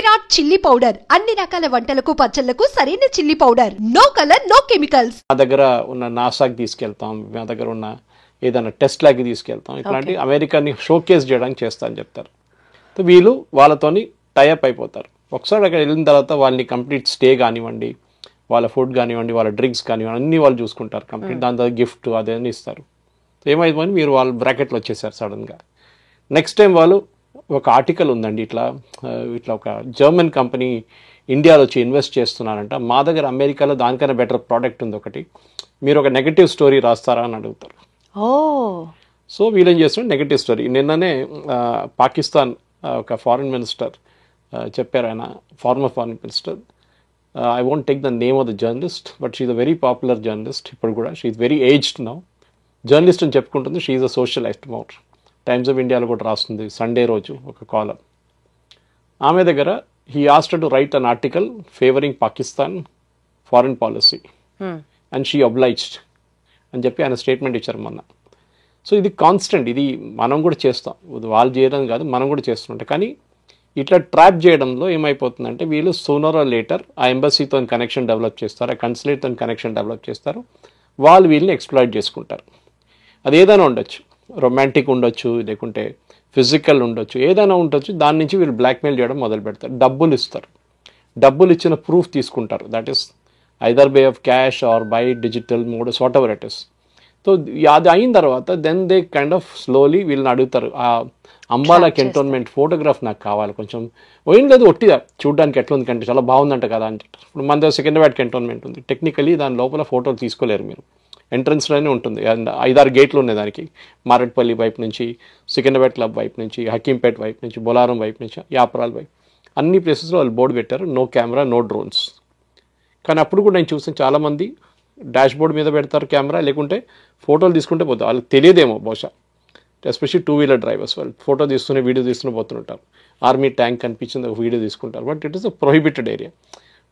Virat chilli powder అన్ని రకాల వంటలకు పచ్చళ్లకు సరైన chilli powder. No colour no chemicals. మా దగ్గర ఉన్న నాసాకి తీసుకెళ్తాం, మా దగ్గర ఉన్న ఏదైనా టెస్ట్ లాగా తీసుకెళ్తాం, ఇట్లాంటి అమెరికాని షోకేస్ చేయడానికి చేస్తా అని చెప్తారు. వీళ్ళు వాళ్ళతోని టైఅప్ అయిపోతారు. ఒకసారి అక్కడ వెళ్ళిన తర్వాత వాళ్ళని కంప్లీట్ స్టే కానివ్వండి, వాళ్ళ ఫుడ్ కానివ్వండి, వాళ్ళ డ్రింక్స్ కానివ్వండి అన్నీ వాళ్ళు చూసుకుంటారు కంప్లీట్. దాని తర్వాత గిఫ్ట్ అదేని ఇస్తారు. ఏమైపోయింది, మీరు వాళ్ళ బ్రాకెట్లో వచ్చేసారు సడన్గా. నెక్స్ట్ టైం వాళ్ళు ఒక ఆర్టికల్ ఉందండి, ఇట్లా ఒక జర్మన్ కంపెనీ ఇండియాలో వచ్చి ఇన్వెస్ట్ చేస్తున్నారంట, మా దగ్గర అమెరికాలో దానికన్నా బెటర్ ప్రోడక్ట్ ఉంది ఒకటి, మీరు ఒక నెగటివ్ స్టోరీ రాస్తారా అని అడుగుతారు. సో వీళ్ళేం చేస్తున్నారు, నెగటివ్ స్టోరీ. నిన్ననే పాకిస్తాన్ ఒక ఫారిన్ మినిస్టర్ చెప్పారు, ఆయన former foreign minister, I won't take the name of the journalist but she's a very popular journalist. ఇప్పుడు కూడా she's very aged now, journalist అని చెప్పుకుంటుంది. She's a social activist. Times of ఇండియాలో కూడా రాస్తుంది సండే రోజు ఒక కాలం. ఆమె దగ్గర he asked to write an article favouring Pakistan foreign policy and she obliged అని చెప్పి ఆయన స్టేట్మెంట్ ఇచ్చారు మొన్న. సో ఇది కాన్స్టెంట్, ఇది మనం కూడా చేస్తాం, వాళ్ళు చేయడం కాదు మనం కూడా చేస్తుంటాం. కానీ ఇట్లా ట్రాప్ చేయడంలో ఏమైపోతుందంటే వీళ్ళు సూనర్ ఆర్ లేటర్ ఆ ఎంబసీతో కనెక్షన్ డెవలప్ చేస్తారు, ఆ కన్సులేట్తో కనెక్షన్ డెవలప్ చేస్తారు, వాళ్ళు వీళ్ళని ఎక్స్ప్లాయిట్ చేసుకుంటారు. అది ఏదైనా ఉండొచ్చు, రొమాంటిక్ ఉండొచ్చు, లేకుంటే ఫిజికల్ ఉండొచ్చు, ఏదైనా ఉండొచ్చు. దాని నుంచి వీళ్ళు బ్లాక్మెయిల్ చేయడం మొదలు పెడతారు. డబ్బులు ఇస్తారు, డబ్బులు ఇచ్చిన ప్రూఫ్ తీసుకుంటారు. That is either by of cash or by digital modes whatever it is. So అది అయిన తర్వాత then they kind of slowly వీళ్ళని అడుగుతారు, ఆ అంబాలా కంటోన్మెంట్ ఫోటోగ్రాఫ్ నాకు కావాలి, కొంచెం ఏం లేదు ఒట్టిదా చూడడానికి ఎట్లా ఉంది కంటే చాలా బాగుందంట కదా అని. ఇప్పుడు మన దగ్గర సికింద్రాబాద్ కంటోన్మెంట్ ఉంది, టెక్నికలీ దాని లోపల ఫోటోలు తీసుకోలేరు మీరు, ఎంట్రన్స్లోనే ఉంటుంది. అండ్ 5-6 గేట్లు ఉన్నాయి దానికి, మారేట్పల్లి వైపు నుంచి, సికింద్రాబాద్ క్లబ్ వైపు నుంచి, హకీంపేట్ వైపు నుంచి, బొలారం వైపు నుంచి, యాపరాల్ వైపు, అన్ని ప్లేసెస్లో వాళ్ళు బోర్డు పెట్టారు, నో కెమెరా నో డ్రోన్స్. కానీ అప్పుడు కూడా నేను చూసాను చాలామంది డాష్ బోర్డ్ మీద పెడతారు కెమెరా, లేకుంటే ఫోటోలు తీసుకుంటే పోతారు. వాళ్ళకి తెలియదేమో బహుశా, ఎస్పెషల్లీ 2-వీలర్ డ్రైవర్స్ వాళ్ళు ఫోటో తీస్తూనే వీడియో తీస్తూనే పోతుంటారు. ఆర్మీ ట్యాంక్ కనిపించింది ఒక వీడియో తీసుకుంటారు, but it is a prohibited area.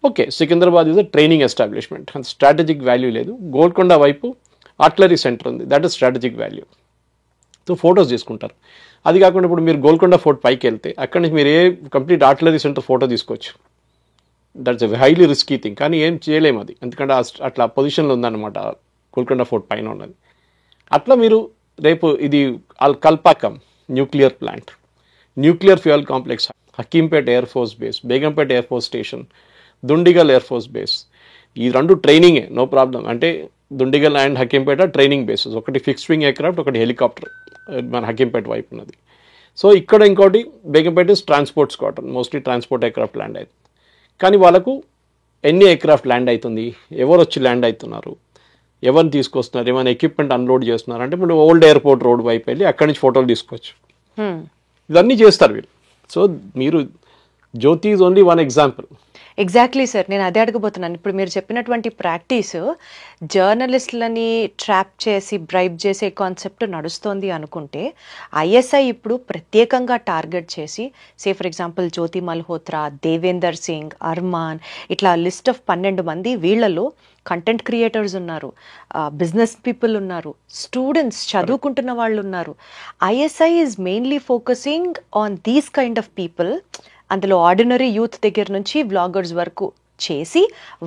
Okay, Secunderabad is a training establishment, అంత స్ట్రాటజిక్ వాల్యూ లేదు. గోల్కొండ వైపు ఆర్టిలరీ సెంటర్ ఉంది, that is strategic value. So photos తీసుకుంటారు. అది కాకుండా ఇప్పుడు మీరు గోల్కొండ ఫోర్ట్ పైకి వెళ్తే అక్కడి నుంచి మీరు కంప్లీట్ ఆర్టిలరీ సెంటర్ ఫోటో తీసుకోవచ్చు. That's a highly risky thing, కానీ ఏం చేయలేము అది, ఎందుకంటే అట్లా పొజిషన్లో ఉందన్నమాట గోల్కొండ ఫోర్ట్ పైన ఉన్నది. అట్లా మీరు రేపు ఇది Kalpakkam nuclear plant, nuclear fuel complex, Hakimpet air force base, Begumpet air force station, Dundigal air force base, ఈ రెండు ట్రైనింగే, నో ప్రాబ్లం. అంటే Dundigal and Hakimpet training bases, ఒకటి ఫిక్స్డ్ వింగ్ ఎయిర్క్రాఫ్ట్, ఒకటి హెలికాప్టర్ మన హకీంపేట వైపు ఉన్నది. సో ఇక్కడ ఇంకోటి Begumpet is transport squadron, mostly transport aircraft land అవుతుంది. కానీ వాళ్ళకు ఎన్ని ఎయిర్క్రాఫ్ట్ ల్యాండ్ అవుతుంది, ఎవరు వచ్చి ల్యాండ్ అవుతున్నారు, ఎవరిని తీసుకొస్తున్నారు, ఏమైనా ఎక్విప్మెంట్ అన్లోడ్ చేస్తున్నారు అంటే ఇప్పుడు ఓల్డ్ ఎయిర్పోర్ట్ రోడ్ వైపు వెళ్ళి అక్కడి నుంచి ఫోటోలు తీసుకోవచ్చు. ఇవన్నీ చేస్తారు వీళ్ళు. సో మీరు Jyoti is only one example. Exactly sir, నేను అదే అడగబోతున్నాను. ఇప్పుడు మీరు చెప్పినటువంటి ప్రాక్టీస్ జర్నలిస్టులని ట్రాప్ చేసి బ్రైబ్ చేసే కాన్సెప్ట్ నడుస్తోంది అనుకుంటే, ఐఎస్ఐ ఇప్పుడు ప్రత్యేకంగా టార్గెట్ చేసి ఫర్ ఎగ్జాంపుల్ జ్యోతి మల్హోత్రా, దేవేందర్ సింగ్, అర్మాన్, ఇట్లా లిస్ట్ ఆఫ్ 12 మంది, వీళ్ళలో కంటెంట్ క్రియేటర్స్ ఉన్నారు, బిజినెస్ పీపుల్ ఉన్నారు, స్టూడెంట్స్ చదువుకుంటున్న వాళ్ళు ఉన్నారు. ISI is mainly focusing on these kind of people. అందులో ఆర్డినరీ యూత్ దగ్గర నుంచి వ్లాగర్స్ వరకు చేసి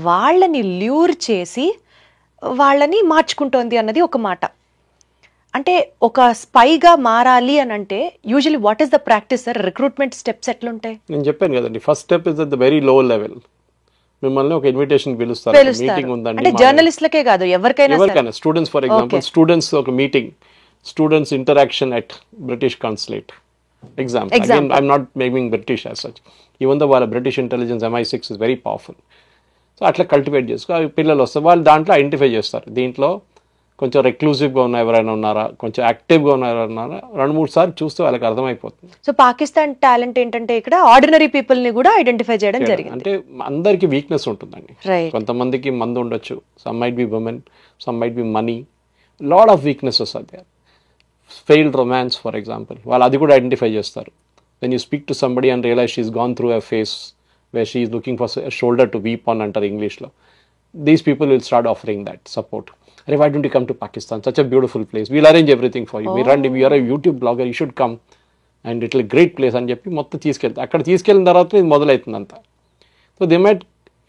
వాళ్ళని ల్యూర్ చేసి వాళ్ళని మార్చుకుంటోంది అన్నది ఒక మాట. అంటే ఒక స్పైగా మారాలి అని అంటే usually what is the practice sir? Recruitment steps ఎట్లుంటాయి? నేను చెప్పాను కదండి, first step is at the very low level. మిమ్మల్ని ఒక ఇన్విటేషన్ పిలుస్తారు, మీటింగ్ ఉందండి, అంటే జర్నలిస్టులకే కాదు ఎవరికైనా, స్టూడెంట్స్ ఫర్ ఎగ్జాంపుల్, స్టూడెంట్స్ ఒక meeting, students interaction at British consulate example. Again, I'm not naming British as such. Even though వాళ్ళ British intelligence MI6 is very powerful. So అట్లా కల్టివేట్ చేసుకో, అవి పిల్లలు వస్తారు, వాళ్ళు దాంట్లో ఐడెంటిఫై చేస్తారు. దీంట్లో కొంచెం రెక్లూజివ్గా ఉన్న ఎవరైనా ఉన్నారా, కొంచెం యాక్టివ్గా ఉన్న ఎవరైనా ఉన్నారా, 2-3 సార్లు చూస్తే వాళ్ళకి అర్థమైపోతుంది. సో పాకిస్తాన్ టాలెంట్ ఏంటంటే ఇక్కడ ఆర్డినరీ పీపుల్ని కూడా ఐడెంటిఫై చేయడం జరిగింది. అంటే అందరికీ వీక్నెస్ ఉంటుందండి. కొంతమందికి మందు ఉండొచ్చు, some might be women, some might be money, lot of weaknesses are there. Failed romance for example, వాళ్ళు అది కూడా ఐడెంటిఫై చేస్తారు. When you speak to somebody and realise she's gone through a phase where she is looking for shoulder to weep on అంటారు ఇంగ్లీష్లో, these people will start offering that support. అరే why don't you come to Pakistan, such a beautiful place, we'll arrange everything for you, మీరు రండి, we are a YouTube blogger, you should come, and ఇట్లా great place అని చెప్పి మొత్తం తీసుకెళ్తారు. అక్కడ తీసుకెళ్ళిన తర్వాత ఇది మొదలవుతుంది అంతా. So they might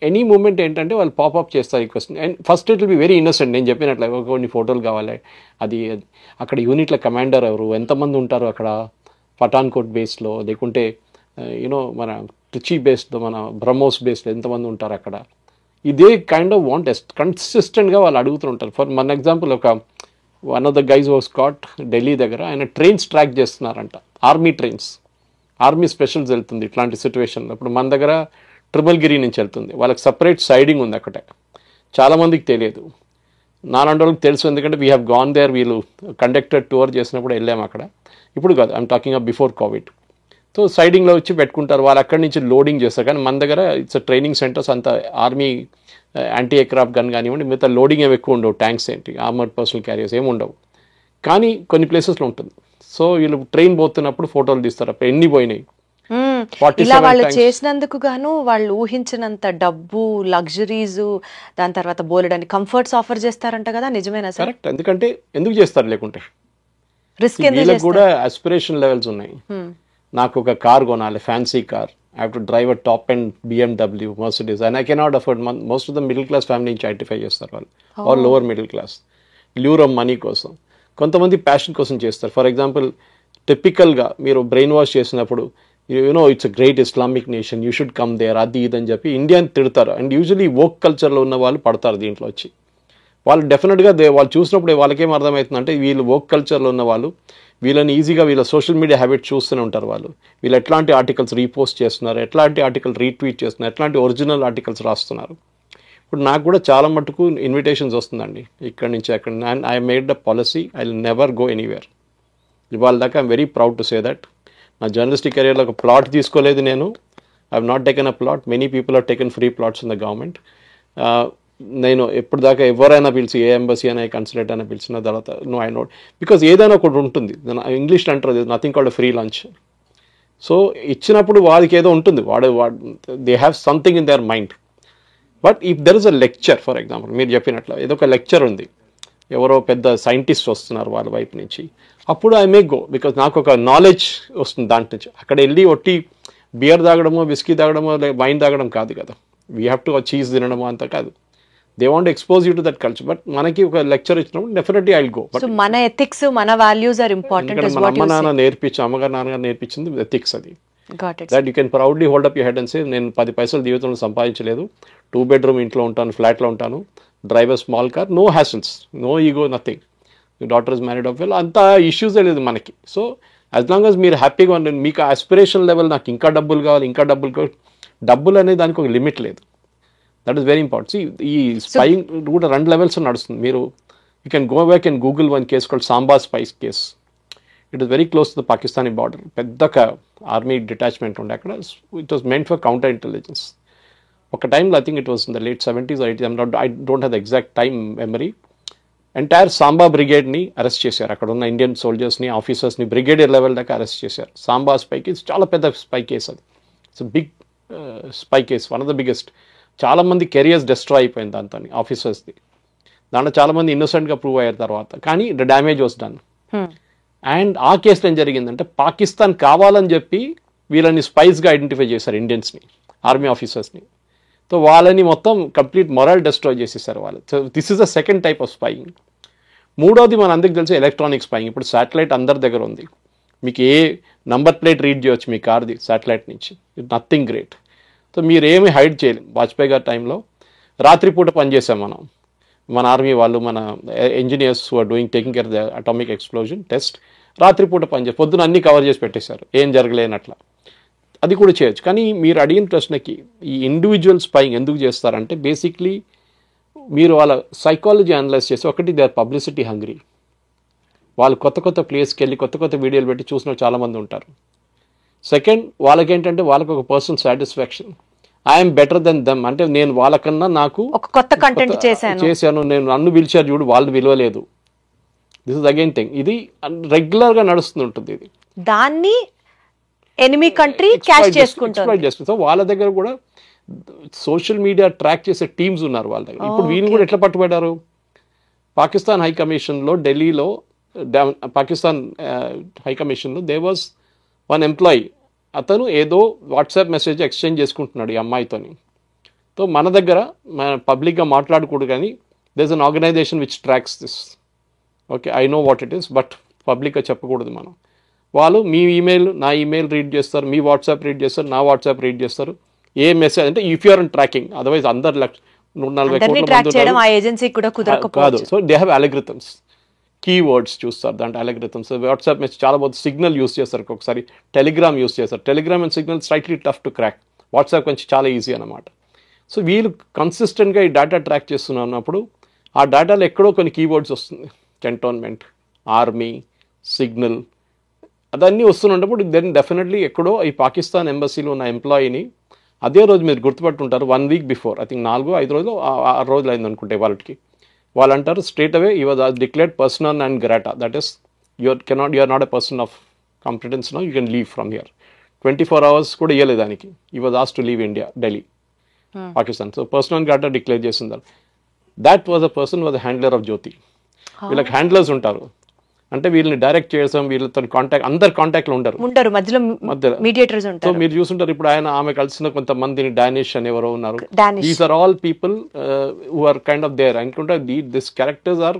any moment ఏంటంటే వాళ్ళు పాపప్ చేస్తారు ఈ question. And first it will be very innocent. నేను చెప్పినట్లు కొన్ని ఫోటోలు కావాలి, అది అక్కడ యూనిట్ల కమాండర్ ఎవరు, ఎంతమంది ఉంటారు అక్కడ పఠాన్కోట్ బేస్లో, లేకుంటే యూనో మన ట్రిచీ బేస్లో, మన బ్రహ్మోస్ బేస్లో ఎంతమంది ఉంటారు అక్కడ. ఇదే కైండ్ ఆఫ్ వాంట్ కన్సిస్టెంట్గా వాళ్ళు అడుగుతుంటారు. ఫర్ మన ఎగ్జాంపుల్ ఒక one of the guys was caught Delhi దగ్గర, ఆయన ట్రైన్స్ ట్రాక్ చేస్తున్నారంట, ఆర్మీ ట్రైన్స్, ఆర్మీ స్పెషల్స్ వెళ్తుంది ఇట్లాంటి సిచ్యువేషన్లో. ఇప్పుడు మన దగ్గర ట్రిమల్గిరి నుంచి వెళ్తుంది, వాళ్ళకి సపరేట్ సైడింగ్ ఉంది అక్కడే. చాలామందికి తెలియదు, నాలాంటి వాళ్ళకి తెలుసు, ఎందుకంటే వీ హ్యావ్ గాన్ దేర్. వీళ్ళు కండక్టెడ్ టూర్ చేసినప్పుడు వెళ్ళాము అక్కడ. ఇప్పుడు కాదు, I'm talking of before covid. So సైడింగ్లో వచ్చి పెట్టుకుంటారు, వాళ్ళు అక్కడి నుంచి లోడింగ్ చేస్తారు. కానీ మన దగ్గర ఇట్స్ ట్రైనింగ్ సెంటర్స్, అంత ఆర్మీ యాంటీ ఎయిర్క్రాఫ్ట్ గన్ కానివ్వండి, మిగతా లోడింగ్ ఏమి ఎక్కువ ఉండవు, ట్యాంక్స్ ఏంటి, ఆర్మర్డ్ పర్సనల్ క్యారియర్స్ ఏమి ఉండవు. కానీ కొన్ని ప్లేసెస్లో ఉంటుంది. సో వీళ్ళు ట్రైన్ పోతున్నప్పుడు ఫోటోలు తీస్తారు, అప్పుడు ఎన్ని పోయినాయి. ఇలా వాళ్ళు చేసినందుకు గాను వాళ్ళు ఊహించినంత డబ్బు, లగ్జరీస్, దాని తర్వాత బోలెడని కంఫర్ట్స్ ఆఫర్ చేస్తారంట కదా, నిజమేనా సార్? కరెక్ట్. ఎందుకంటే ఎందుకు చేస్తారు లేకుంటే? రిస్క్ వీళ్ళకి కూడా ఆస్పిరేషన్ లెవెల్స్ ఉన్నాయి. నాకు ఒక కార్ కొనాలి, fancy car. I have to drive a top end BMW, Mercedes, and I cannot afford. Most of the middle class family నుంచి ఐడెంటిఫై చేస్తారు వాళ్ళు, or lower middle class. Lure of money కోసం, కొంతమంది passion కోసం చేస్తారు. For example టిపికల్గా మీరు brain wash చేసినప్పుడు, you know it's a great Islamic nation, you should come there, అది ఇది అని చెప్పి ఇండియాని తిడతారు. అండ్ యూజువలీ వోక్ కల్చర్లో ఉన్న వాళ్ళు పడతారు దీంట్లో వచ్చి. వాళ్ళు డెఫినెట్గా వాళ్ళు చూసినప్పుడు వాళ్ళకేం అర్థమవుతుందంటే, వీళ్ళు వోక్ కల్చర్లో ఉన్న వాళ్ళు వీళ్ళని ఈజీగా వీళ్ళ సోషల్ మీడియా హ్యాబిట్ చూస్తూనే ఉంటారు. వీళ్ళు ఎట్లాంటి ఆర్టికల్స్ రీపోస్ట్ చేస్తున్నారు, ఎట్లాంటి ఆర్టికల్ రీట్వీట్ చేస్తున్నారు, ఎట్లాంటి ఒరిజినల్ ఆర్టికల్స్ రాస్తున్నారు. ఇప్పుడు నాకు కూడా చాలా మటుకు ఇన్విటేషన్స్ వస్తుందండి ఇక్కడి నుంచి అక్కడ. And I made the policy, I will never go anywhere. ఇవాళ దాకా I'm very proud to say that. నా జర్నలిస్టిక్ కెరియర్లో ఒక ప్లాట్ తీసుకోలేదు నేను. I have not taken a plot. Many people have taken free plots in the government. నేను ఎప్పుడు దాకా ఎవరైనా పిలిచి, ఏ ఎంబసీ అయినా, ఏ కన్సులేట్ అయినా పిలిచిన తర్వాత నో, ఐ నోట్, బికాజ్ ఏదైనా ఒకటి ఉంటుంది. ఇంగ్లీష్లో అంటారు nothing called free lunch. So ఇచ్చినప్పుడు వాడికి ఏదో ఉంటుంది, they have something in their mind. But if there is a lecture, for example మీరు చెప్పినట్లు ఏదో ఒక లెక్చర్ ఉంది, ఎవరో పెద్ద సైంటిస్ట్ వస్తున్నారు వాళ్ళ వైపు నుంచి, అప్పుడు ఐ మే గో, బికాజ్ నాకు ఒక నాలెడ్జ్ వస్తుంది దాంట్ నుంచి. అక్కడ వెళ్ళి ఒట్టి బియర్ తాగడమో, విస్కీ తాగడమో, వైన్ తాగడం కాదు కదా, వీ హ్యావ్ టు చీజ్ తినడమో అంత కాదు. They want expose you to that culture. But మనకి ఒక లెక్చర్ ఇచ్చినప్పుడు definitely I will go. But మన ఎథిక్స్, మన వాల్యూస్ ఆర్ ఇంపార్టెంట్. మన అమ్మ నాన్న అమ్మగారు నాన్నగారు నేర్పించింది ఎథిక్స్. అది Got it. That you can proudly hold up your head and say, నేను 10 పైసలు జీవితంలో సంపాదించలేదు, 2 bedroom ఇంట్లో ఉంటాను, ఫ్లాట్లో ఉంటాను, drive a small car, no hassles, no ego, nothing. Your daughter is married off well, అంత ఇష్యూస్ లేదు మనకి. సో యాజ్ లాంగ్ యాజ్ మీరు హ్యాపీగా ఉండండి. మీకు ఆస్పిరేషన్ లెవెల్, నాకు ఇంకా డబ్బులు కావాలి, ఇంకా డబ్బులు కావాలి, డబ్బులు అనేది దానికి ఒక లిమిట్ లేదు. That is very important. ఈ స్పైయింగ్ కూడా 2 levels నడుస్తుంది. మీరు you can go back and google one case called Samba spies case. It is very close to the Pakistani border. పెద్ద ఆర్మీ డిటాచ్మెంట్ ఉండే అక్కడ. It was meant for counter intelligence. ఒక టైంలో I think it was in the late 70s or 80s, I don't have the exact time memory. Entire Samba బ్రిగేడ్ని arrest చేశారు. అక్కడ ఉన్న Indian సోల్జర్స్ని, ఆఫీసర్స్ని బ్రిగేడియర్ లెవెల్ దాకా అరెస్ట్ చేశారు. సాంబా స్పై కేస్ చాలా పెద్ద స్పై కేస్. అది it's big spy case, one of the biggest. చాలామంది కెరియర్స్ డిస్ట్రాయ్ అయిపోయింది దాంతో, ఆఫీసర్స్ది. దాంట్లో చాలామంది ఇన్నోసెంట్గా ప్రూవ్ అయ్యారు తర్వాత, కానీ the damage was done. And ఆ కేసులో ఏం జరిగిందంటే, పాకిస్తాన్ కావాలని చెప్పి వీళ్ళని స్పైస్గా ఐడెంటిఫై చేశారు, ఇండియన్స్ని, ఆర్మీ ఆఫీసర్స్ని. సో వాళ్ళని మొత్తం కంప్లీట్ మొరల్ డిస్ట్రాయ్ చేసేసారు వాళ్ళు. So this is the second type of spying. మూడోది మన అందరికి తెలిసి ఎలక్ట్రానిక్ స్పైయింగ్. ఇప్పుడు శాటిలైట్ అందరి దగ్గర ఉంది. మీకు ఏ నంబర్ ప్లేట్ రీడ్ చేయొచ్చు మీ కార్ది శాటిలైట్ నుంచి. It nothing great. సో మీరు ఏమి హైడ్ చేయలేం. వాజ్పేయి గారి టైంలో రాత్రిపూట పనిచేసాం మనం, మన ఆర్మీ వాళ్ళు, మన engineers who are doing taking care the atomic explosion test, రాత్రిపూట పనిచేసి పొద్దున అన్నీ కవర్ చేసి పెట్టేశారు, ఏం జరగలేనట్లా. అది కూడా చేయొచ్చు. కానీ మీరు అడిగిన ప్రశ్నకి, ఈ ఇండివిజువల్ స్పైయింగ్ ఎందుకు చేస్తారంటే, బేసిక్లీ మీరు వాళ్ళ సైకాలజీ అనలైజ్ చేసి, ఒకటి దే ఆర్ పబ్లిసిటీ హంగ్రీ. వాళ్ళు కొత్త కొత్త ప్లేస్కి వెళ్ళి కొత్త కొత్త వీడియోలు పెట్టి చూసిన చాలామంది ఉంటారు. సెకండ్, వాళ్ళకేంటంటే వాళ్ళకి ఒక personal satisfaction, I'm better than them, అంటే నేను వాళ్ళకన్నా నాకు ఒక కొత్త కంటెంట్ చేశాను, నేను నన్ను పిలిచారు చూడు, వాళ్ళు విలువలేదు. This is again thing. ఇది రెగ్యులర్గా నడుస్తూ ఉంటుంది. ఇది దాన్ని ఎనిమీ కంట్రీ క్యాష్ చేసుకుంటుంది. సో వాళ్ళ దగ్గర కూడా సోషల్ మీడియా ట్రాక్ చేసే టీమ్స్ ఉన్నారు వాళ్ళ దగ్గర. ఇప్పుడు వీళ్ళు కూడా ఎట్లా పట్టుబడ్డారు, పాకిస్తాన్ హై కమిషన్లో ఢిల్లీలో, పాకిస్తాన్ హై కమిషన్లో దే వాజ్ వన్ ఎంప్లాయీ అతను ఏదో వాట్సాప్ మెసేజ్ ఎక్స్చేంజ్ చేసుకుంటున్నాడు ఈ అమ్మాయితోని. సో మన దగ్గర మన పబ్లిక్గా మాట్లాడకూడదు, కానీ there is an organization which tracks this. Okay, I know what it is, but పబ్లిక్గా చెప్పకూడదు మనం. వాళ్ళు మీ ఈమెయిల్ నా ఈమెయిల్ రీడ్ చేస్తారు, మీ వాట్సాప్ రీడ్ చేస్తారు, నా వాట్సాప్ రీడ్ చేస్తారు. ఏ మెసేజ్ అంటే if you're in tracking, otherwise అందరు 140 కోట్ల మంది కాదు. So they have algorithms, keywords చూస్తారు దాంట్లో అలగ్రిథమ్స్. వాట్సాప్ మెసేజ్ చాలా బాగుంది, సిగ్నల్ యూస్ చేస్తారు, ఒకసారి టెలిగ్రామ్ యూస్ చేస్తారు. Telegram and signal slightly tough to crack, WhatsApp కొంచెం చాలా ఈజీ అనమాట. సో వీళ్ళు కన్సిస్టెంట్గా ఈ డేటా ట్రాక్ చేస్తున్నప్పుడు ఆ డేటాలో ఎక్కడో కొన్ని కీవర్డ్స్ వస్తుంది, కంటోన్మెంట్, ఆర్మీ, సిగ్నల్, అదన్నీ వస్తున్నప్పుడు దెన్ డెఫినెట్లీ ఎక్కడో ఈ పాకిస్తాన్ ఎంబసీలో ఉన్న ఎంప్లాయీని అదే రోజు మీరు గుర్తుపట్టుంటారు, 1 week బిఫోర్, ఐ థింక్ 4-5 రోజులు 6 రోజులు అయింది అనుకుంటే వాళ్ళకి. వాళ్ళు అంటారు straight away you was declared persona non grata, that is you are not a person of competence now, you can leave from here. 24 hours కూడా ఇవ్వలేదు దానికి. You was asked to leave India, Delhi, Pakistan. So persona non grata declare చేసింది. That was a person was a handler of జ్యోతి. వీళ్ళకి handlers ఉంటారు, అంటే వీళ్ళని direct చేసాం, వీళ్ళతో కాంటాక్ట్, అందరు కాంటాక్ట్లో ఉంటారు, మధ్యలో మీడియేటర్స్ ఉంటారు. సో మీరు చూస్తుంటారు ఇప్పుడు ఆమె కలిసిన కొంతమందిని డానిష్ అని ఎవరో ఉన్నారు. These are all people who are kind of there. అనుకుంటే దిస్ క్యారెక్టర్స్ ఆర్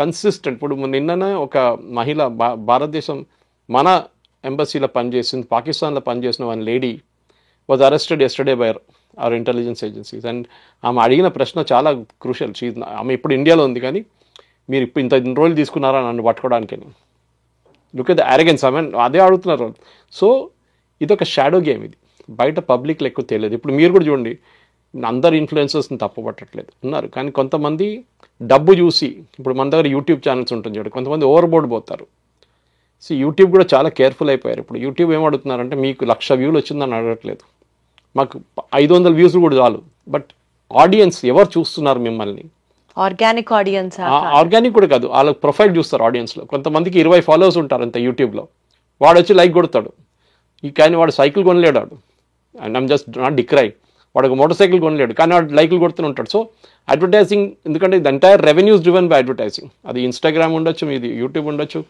కన్సిస్టెంట్. ఇప్పుడు నిన్ననే ఒక మహిళ భారతదేశం మన ఎంబసీలో పనిచేసింది, పాకిస్తాన్లో పనిచేసిన one lady was arrested yesterday by our intelligence agencies. And ఆమె అడిగిన ప్రశ్న చాలా క్రూషియల్. ఆమె ఇప్పుడు ఇండియాలో ఉంది, కానీ మీరు ఇప్పుడు ఇన్ని రోజులు తీసుకున్నారా నన్ను పట్టుకోవడానికి? Look at the arrogance, I mean అదే అడుగుతున్నారు. సో ఇదొక షాడో గేమ్, ఇది బయట పబ్లిక్లో ఎక్కువ తెలియదు. ఇప్పుడు మీరు కూడా చూడండి, అందరు ఇన్ఫ్లుయెన్సర్స్ని తప్పుపట్టట్లేదు ఉన్నారు, కానీ కొంతమంది డబ్బు చూసి, ఇప్పుడు మన దగ్గర యూట్యూబ్ ఛానల్స్ ఉంటుంది చూడండి, కొంతమంది ఓవర్బోర్డ్ పోతారు. సో యూట్యూబ్ కూడా చాలా కేర్ఫుల్ అయిపోయారు. ఇప్పుడు యూట్యూబ్ ఏం అడుగుతున్నారంటే మీకు 1,00,000 వ్యూలు వచ్చిందని అడగట్లేదు, మాకు 500 వ్యూస్ కూడా చాలు. బట్ ఆడియన్స్ ఎవరు చూస్తున్నారు మిమ్మల్ని? Organic audience. ఆర్గానిక్ కూడా కాదు, వాళ్ళ ప్రొఫైల్ చూస్తారు ఆడియన్స్లో. కొంతమందికి 20 followers ఉంటారు అంత యూట్యూబ్లో, వాడు వచ్చి లైక్ కొడతాడు. కానీ వాడు సైకిల్ కొనలేడు, and I'm just not decry, వాడు ఒక మోటార్ సైకిల్ కొనలేడు, కానీ వాడు లైక్లు కొడుతూనే ఉంటాడు. సో అడ్వర్టైజింగ్, ఎందుకంటే ఇది entire revenues driven by advertising. అది ఇన్స్టాగ్రామ్ ఉండొచ్చు, మీది యూట్యూబ్ ఉండొచ్చు,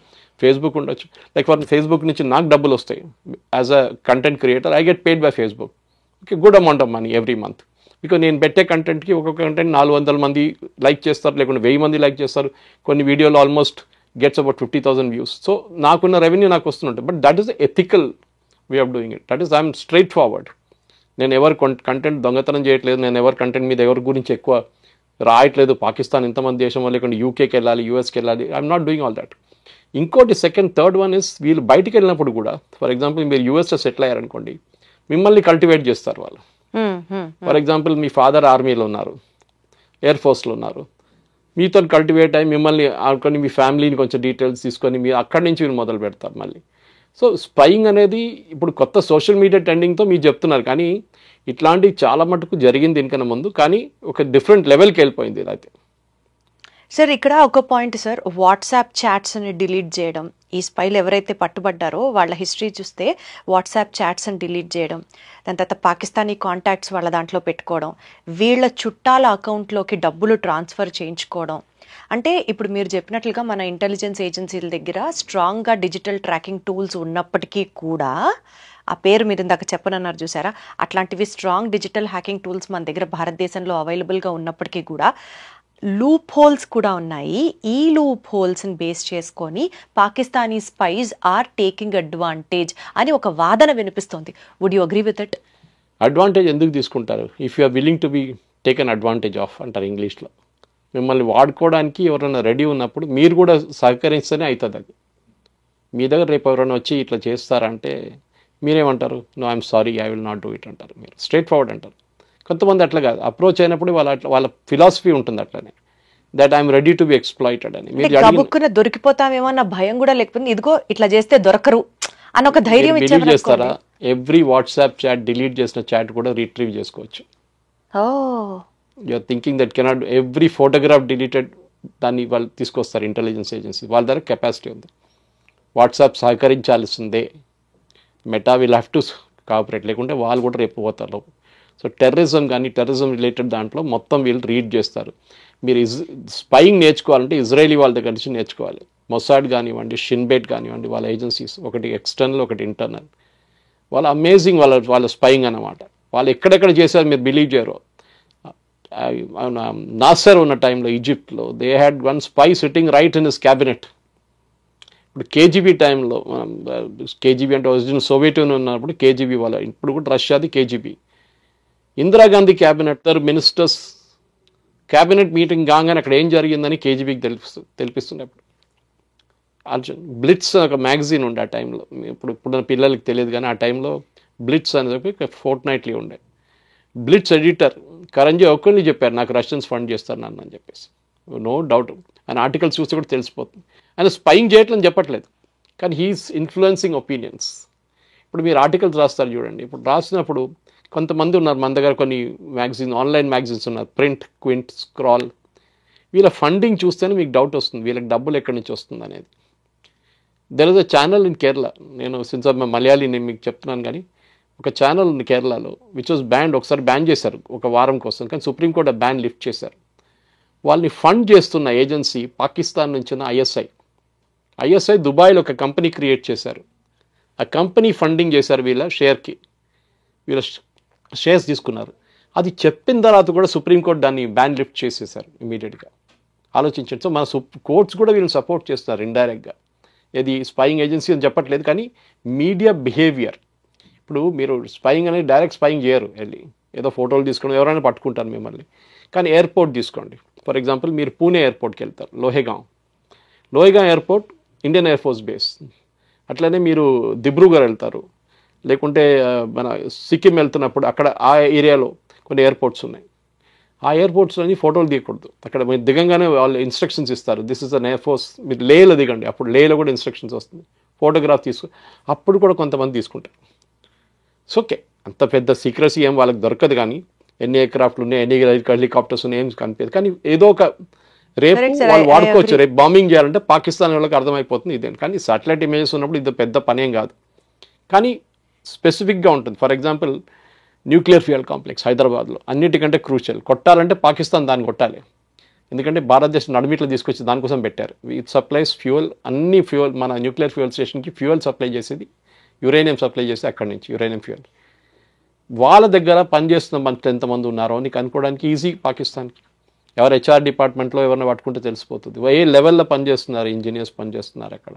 ఫేస్బుక్ ఉండొచ్చు. లైక్ ఫర్ ఫేస్బుక్ నుంచి నాకు డబ్బులు వస్తాయి as a content creator, I get paid by Facebook. Okay, good amount of money every month. Because నేను పెట్టే కంటెంట్కి ఒక్కొక్క కంటెంట్ 400 మంది లైక్ చేస్తారు, లేకుంటే 1000 మంది లైక్ చేస్తారు. కొన్ని వీడియోలు almost gets about 50,000 views. So నాకున్న రెవెన్యూ నాకు వస్తుంటుంది. But that is the ethical way of doing it. That is I'm straight forward. నేను ఎవరు కంటెంట్ దొంగతనం చేయట్లేదు, నేను ఎవరి కంటెంట్ మీద ఎవరి గురించి ఎక్కువ రాయట్లేదు. పాకిస్తాన్ ఇంతమంది దేశం, లేకుంటే యూకేకి వెళ్ళాలి, యూఎస్కి వెళ్ళాలి, I'm not doing all that. ఇంకోటి థర్డ్ వన్ ఇస్, వీళ్ళు బయటికి వెళ్ళినప్పుడు కూడా, ఫర్ ఎగ్జాంపుల్ మీరు యూఎస్లో సెటిల్ అయ్యారనుకోండి, మిమ్మల్ని కల్టివేట్ చేస్తారు వాళ్ళు. ఫర్ ఎగ్జాంపుల్ మీ ఫాదర్ ఆర్మీలో ఉన్నారు, ఎయిర్ ఫోర్స్లో ఉన్నారు, మీతో కల్టివేట్ అయ్యి మిమ్మల్ని కొన్ని మీ ఫ్యామిలీని కొంచెం డీటెయిల్స్ తీసుకొని మీరు అక్కడి నుంచి మీరు మొదలు పెడతారు మళ్ళీ. సో స్పైయింగ్ అనేది ఇప్పుడు కొత్త సోషల్ మీడియా ట్రెండింగ్తో మీరు చెప్తున్నారు, కానీ ఇట్లాంటివి చాలా మటుకు జరిగింది దీనికన్నా ముందు, కానీ ఒక డిఫరెంట్ లెవెల్కి వెళ్ళిపోయింది ఇలా. అయితే సార్ ఇక్కడ ఒక పాయింట్ సార్, వాట్సాప్ చాట్స్ని డిలీట్ చేయడం, ఈ స్పైలు ఎవరైతే పట్టుబడ్డారో వాళ్ళ హిస్టరీ చూస్తే వాట్సాప్ చాట్స్ని డిలీట్ చేయడం, దాని తర్వాత పాకిస్తానీ కాంటాక్ట్స్ వాళ్ళ దాంట్లో పెట్టుకోవడం, వీళ్ళ చుట్టాల అకౌంట్లోకి డబ్బులు ట్రాన్స్ఫర్ చేయించుకోవడం. అంటే ఇప్పుడు మీరు చెప్పినట్లుగా మన ఇంటెలిజెన్స్ ఏజెన్సీల దగ్గర స్ట్రాంగ్గా డిజిటల్ ట్రాకింగ్ టూల్స్ ఉన్నప్పటికీ కూడా, ఆ పేరు మీరు ఇందాక చెప్పనన్నారు చూసారా, అట్లాంటివి స్ట్రాంగ్ డిజిటల్ హ్యాకింగ్ టూల్స్ మన దగ్గర భారతదేశంలో అవైలబుల్గా ఉన్నప్పటికీ కూడా లూప్ హోల్స్ కూడా ఉన్నాయి. ఈ లూప్ హోల్స్ని బేస్ చేసుకొని Pakistani spies are taking advantage అని ఒక వాదన వినిపిస్తోంది. Would you agree with it? Advantage ఎందుకు తీసుకుంటారు? If you are willing to be taken advantage of అంటారు ఇంగ్లీష్లో. మిమ్మల్ని వాడుకోవడానికి ఎవరైనా రెడీ ఉన్నప్పుడు మీరు కూడా సహకరిస్తేనే అవుతుంది. అది మీ దగ్గర రేపు ఎవరైనా వచ్చి ఇట్లా చేస్తారంటే మీరేమంటారు? No I'm sorry, I will not do it అంటారు. మీరు స్ట్రైట్ ఫార్వర్డ్ అంటారు. కొంతమంది అట్లా కాదు, అప్రోచ్ అయినప్పుడు వాళ్ళ ఫిలాసఫీ ఉంటుంది అట్లనే, that I'm ready to be exploited అని. మీరు దొరికిపోతామేమో అన్న భయం కూడా లేకపోతే, ఇదిగో ఇట్లా చేస్తే దొరకరు అని ఒక ధైర్యం చేస్తారా? ఎవ్రీ వాట్సాప్ చాట్ డిలీట్ చేసిన చాట్ కూడా రిట్రీవ్ చేసుకోవచ్చు. You're thinking that cannot, every photograph deleted దాన్ని వాళ్ళు తీసుకొస్తారు ఇంటెలిజెన్స్ ఏజెన్సీ, వాళ్ళ దగ్గర కెపాసిటీ ఉంది. వాట్సాప్ సహకరించాల్సిందే, Meta will have to cooperate, లేకుంటే వాళ్ళు కూడా రేపు పోతారు. సో టెర్రరిజం రిలేటెడ్ దాంట్లో మొత్తం వీళ్ళు రీడ్ చేస్తారు. మీరు స్పైయింగ్ నేర్చుకోవాలంటే ఇజ్రాయలీ వాళ్ళ దగ్గర నుంచి నేర్చుకోవాలి. మొసాడ్ కానివ్వండి, షిన్బెట్ కానివ్వండి, వాళ్ళ ఏజెన్సీస్, ఒకటి ఎక్స్టర్నల్ ఒకటి ఇంటర్నల్, వాళ్ళ అమేజింగ్ వాళ్ళ స్పైయింగ్ అన్నమాట. వాళ్ళు ఎక్కడెక్కడ చేశారు మీరు బిలీవ్ చేయరు. నాసర్ ఉన్న టైంలో ఈజిప్ట్లో they had one spy sitting right in his cabinet. ఇప్పుడు కేజీబీ టైంలో, కేజీబీ అంటే ఒరిజినల్ సోవియట్ యూనియన్ ఉన్నప్పుడు కేజీబీ వాళ్ళ, ఇప్పుడు కూడా రష్యాది KGB. Indira Gandhi cabinet ministers cabinet meeting కాగానే అక్కడ ఏం జరిగిందని కేజీబీకి తెలిపిస్తున్నప్పుడు. అర్జున్ బ్లిట్స్ ఒక మ్యాగజైన్ ఉండే ఆ టైంలో, ఇప్పుడు పిల్లలకి తెలియదు కానీ ఆ టైంలో బ్లిట్స్ అని చెప్పి ఫోర్ట్ నైట్లీ ఉండే. బ్లిట్స్ ఎడిటర్ కరంజీ ఒక్కరిని చెప్పారు, నాకు రష్యన్స్ ఫండ్ చేస్తారు నన్ను అని చెప్పేసి. నో డౌట్, ఆయన ఆర్టికల్స్ చూస్తే కూడా తెలిసిపోతుంది. ఆయన స్పైయింగ్ చేయట్లని చెప్పట్లేదు, కానీ హీఈస్ ఇన్ఫ్లుయెన్సింగ్ ఒపీనియన్స్. ఇప్పుడు మీరు ఆర్టికల్స్ రాస్తారు చూడండి, ఇప్పుడు రాసినప్పుడు కొంతమంది ఉన్నారు మన దగ్గర, కొన్ని మ్యాగజైన్ ఆన్లైన్ మ్యాగజైన్స్ ఉన్నారు, ప్రింట్, క్వింట్, స్క్రాల్. వీళ్ళ ఫండింగ్ చూస్తేనే మీకు డౌట్ వస్తుంది వీళ్ళకి డబ్బులు ఎక్కడి నుంచి వస్తుంది అనేది. There is a channel in Kerala, నేను సిన్స్ మలయాళీ నేను మీకు చెప్తున్నాను కానీ, ఒక ఛానల్ ఉంది కేరళలో విచ్ వాజ్ బ్యాన్. ఒకసారి బ్యాన్ చేశారు ఒక వారం కోసం, కానీ సుప్రీంకోర్టు ఆ బ్యాన్ లిఫ్ట్ చేశారు. వాళ్ళని ఫండ్ చేస్తున్న ఏజెన్సీ పాకిస్తాన్ నుంచి ఉన్న ఐఎస్ఐ దుబాయ్లో ఒక కంపెనీ క్రియేట్ చేశారు. ఆ కంపెనీ ఫండింగ్ చేశారు వీళ్ళ షేర్స్ తీసుకున్నారు. అది చెప్పిన తర్వాత కూడా సుప్రీంకోర్టు దాన్ని బ్యాన్ లిఫ్ట్ చేసేసారు ఇమీడియట్గా. ఆలోచించండి. సో మన కోర్ట్స్ కూడా వీళ్ళని సపోర్ట్ చేస్తున్నారు ఇండైరెక్ట్గా. ఇది స్పైయింగ్ ఏజెన్సీ అని చెప్పట్లేదు, కానీ మీడియా బిహేవియర్. ఇప్పుడు మీరు స్పైయింగ్ అనేది డైరెక్ట్ స్పైయింగ్ చేయరు, వెళ్ళి ఏదో ఫోటోలు తీసుకోవడం, ఎవరైనా పట్టుకుంటారు మిమ్మల్ని. కానీ ఎయిర్పోర్ట్ తీసుకోండి, ఫర్ ఎగ్జాంపుల్ మీరు పూణే ఎయిర్పోర్ట్కి వెళ్తారు, Lohegaon airport Indian air force base. అట్లనే మీరు దిబ్రూగఢ్ వెళ్తారు, లేకుంటే మన సిక్కిం వెళ్తున్నప్పుడు అక్కడ ఆ ఏరియాలో కొన్ని ఎయిర్పోర్ట్స్ ఉన్నాయి. ఆ ఎయిర్పోర్ట్స్లోని ఫోటోలు తీయకూడదు. అక్కడ మీరు దిగంగానే వాళ్ళు ఇన్స్ట్రక్షన్స్ ఇస్తారు, this is an air force. మీరు లేలో దిగండి, అప్పుడు లేలో కూడా ఇన్స్ట్రక్షన్స్ వస్తుంది. ఫోటోగ్రాఫ్ అప్పుడు కూడా కొంతమంది తీసుకుంటారు. సో ఓకే, అంత పెద్ద సీక్రసీ ఏం వాళ్ళకి దొరకదు, కానీ ఎన్ని ఎయిర్క్రాఫ్ట్లు ఉన్నాయి, ఎన్ని హెలికాప్టర్స్ ఉన్నాయి ఏం కనిపించదు. కానీ ఏదో ఒక రేపు వాళ్ళు వాడుకోవచ్చు. రేపు బాంబింగ్ చేయాలంటే పాకిస్తాన్ వాళ్ళకి అర్థమైపోతుంది ఇదే. కానీ సాటిలైట్ ఇమేజెస్ ఉన్నప్పుడు ఇది పెద్ద పనేం కాదు, కానీ స్పెసిఫిక్గా ఉంటుంది. For example nuclear fuel complex హైదరాబాద్లో అన్నిటికంటే క్రూషియల్. కొట్టాలంటే పాకిస్తాన్ దాన్ని కొట్టాలి, ఎందుకంటే భారతదేశం నడుమిట్లో తీసుకొచ్చి దానికోసం పెట్టారు. ఇట్ సప్లైస్ ఫ్యూయల్, అన్ని ఫ్యూయల్, మన న్యూక్లియర్ ఫ్యూయల్ స్టేషన్కి ఫ్యూయల్ సప్లై చేసేది, యురేనియం సప్లై చేసి అక్కడి నుంచి యురేనియం ఫ్యూయల్. వాళ్ళ దగ్గర పనిచేస్తున్న మనుషులు ఎంతమంది ఉన్నారో నీకు అనుకోవడానికి ఈజీ. పాకిస్తాన్కి ఎవరు హెచ్ఆర్ డిపార్ట్మెంట్లో ఎవరిని పట్టుకుంటే తెలిసిపోతుంది ఏ లెవెల్లో పనిచేస్తున్నారు, ఇంజనీర్స్ పనిచేస్తున్నారు అక్కడ.